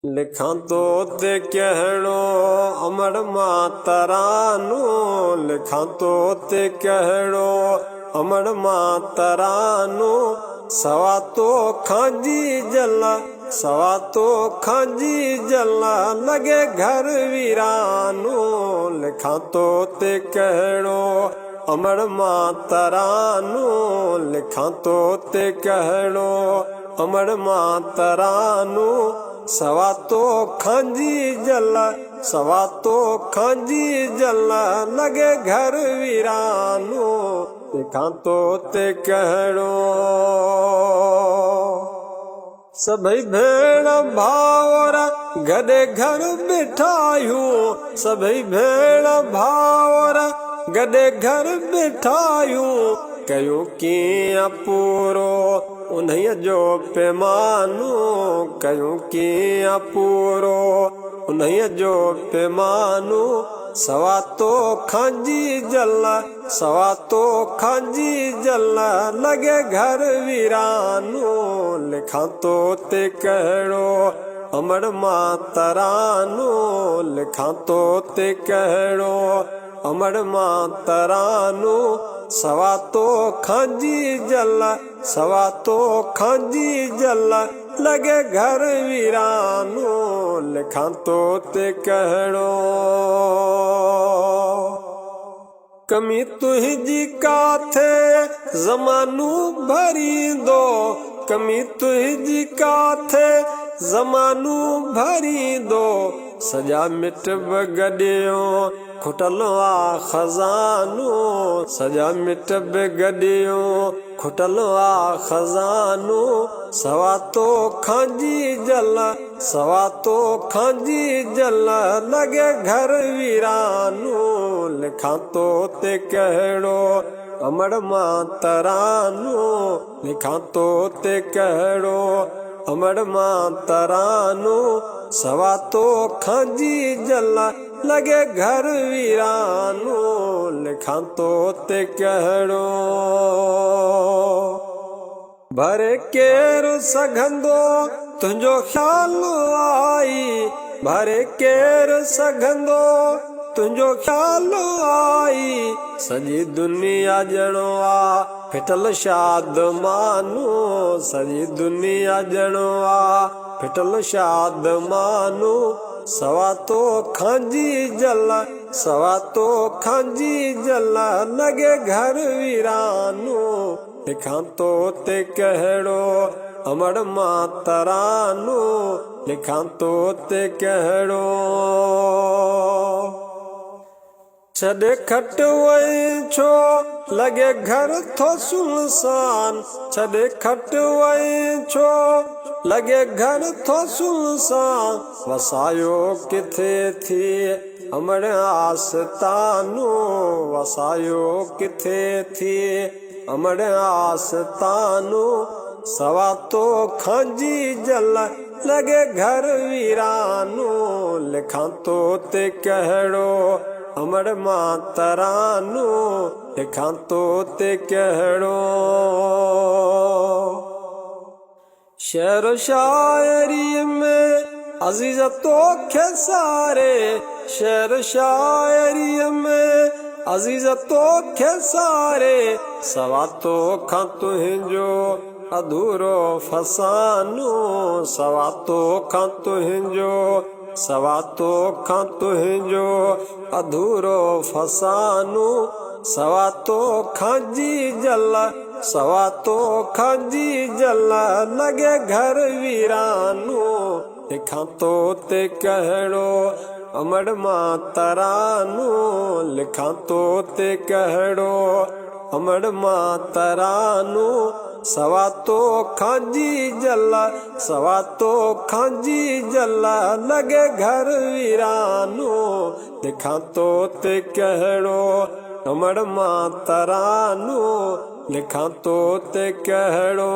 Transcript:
लिखां तो ते कहणो अमर मातरा नू, लिखां तो ते कहणो अमर मातरा नू। सवा तो खांजी जला, सवा तो खांजी जला, लगे घर वीरानू। लिखां तो ते कहणो अमर मातरा नू, लिखां तो ते कहणो अमर मातरा नू। सवा तो खांजी जला, सवा तो खांजी जला, लगे घर वीरानू। लिखां तो ते कहणो सभई भेण भावर गॾे घर बिठायूं, सभई भेण भावर गॾे घर बिठायूं। कयूं कीअं पूरो उन्हीअ जो पैमानो, कयूं कीअं पूरो उन्हीअ जो पैमानो। सवा तो खांजी जला, सवा तो खांजी जला, लगे घर वीरानू। लिखां तो ते कहणो अमर मातरा नू, लिखां तो ते कहणो अमर मातरा नू। सवा तो खांजी जला, सवा तो खांजी जला, लगे घर वीरानू। लिखां तो ते कहणो कमी तुंहिंजी काथे ज़मानू भरींदो, कमी तुंहिंजी काथे ज़मानू भरींदो। सॼा मिट गॾियो खुटल आ खज़ानो, सॼा मिट गॾियो खुटल आ खज़ानो। सवा तो खांजी जला, सवा तो खांजी जला, लगे घर वीरानू। लिखां तो ते कहणो अमर मातरा नू, लिखां तो ते कहणो अमर मातरा नू। सवा तो खांजी जला, लगे घर वीरानू। लिखां तो ते कहणो भरे केरु सघंदो तुंहिंजो ख़्यालु आई, भरे केरु सघंदो तुंहिंजो ख़्यालु आई। सॼी दुनिया ॼणो आ फिटल शादमानू, सॼी दुनिया ॼणो आ फिटल शादमानू। सवा तो खांजी जला, सवा तो खांजी जला, लगे घर वीरानू। लिखां तो ते कहणो अमर मातरा नू, लिखां तो ते कहणो छॾे खट वई छो लगे घर थो सुनसान, छॾे खट वई छो लगे घर थो सुनसान। वसायो किथे थी अमर आस्तानू, वसायो किथे थी अमर आस्तानू। सवा तो खांजी जला, लगे घर वीरानू। लिखां तो ते कहणो अमर मातरा नू, लिखां तो ते कहणो शेर शायरी में अज़ीज़ तोखे सारे, शेर शायरी में अज़ीज़ तोखे सारे। सवा तो खां तुंहिंजो अधूरो फसानू, सवा तो खां तुंहिंजो, सवा तो खां तुंहिंजो अधूरो फसानू। सवा तो खांजी जला, सवा तो खांजी जला, लगे घर वीरानू। लिखां तो ते कहणो अमर मातरा नू, लिखां तो ते कहणो अमर मातरा नू। सवा तो खांजी जला, सवा तो खांजी जला, लगे घर वीरानू। लिखां तो ते कहणो अमर मातरा नू, लिखां तो ते कहणो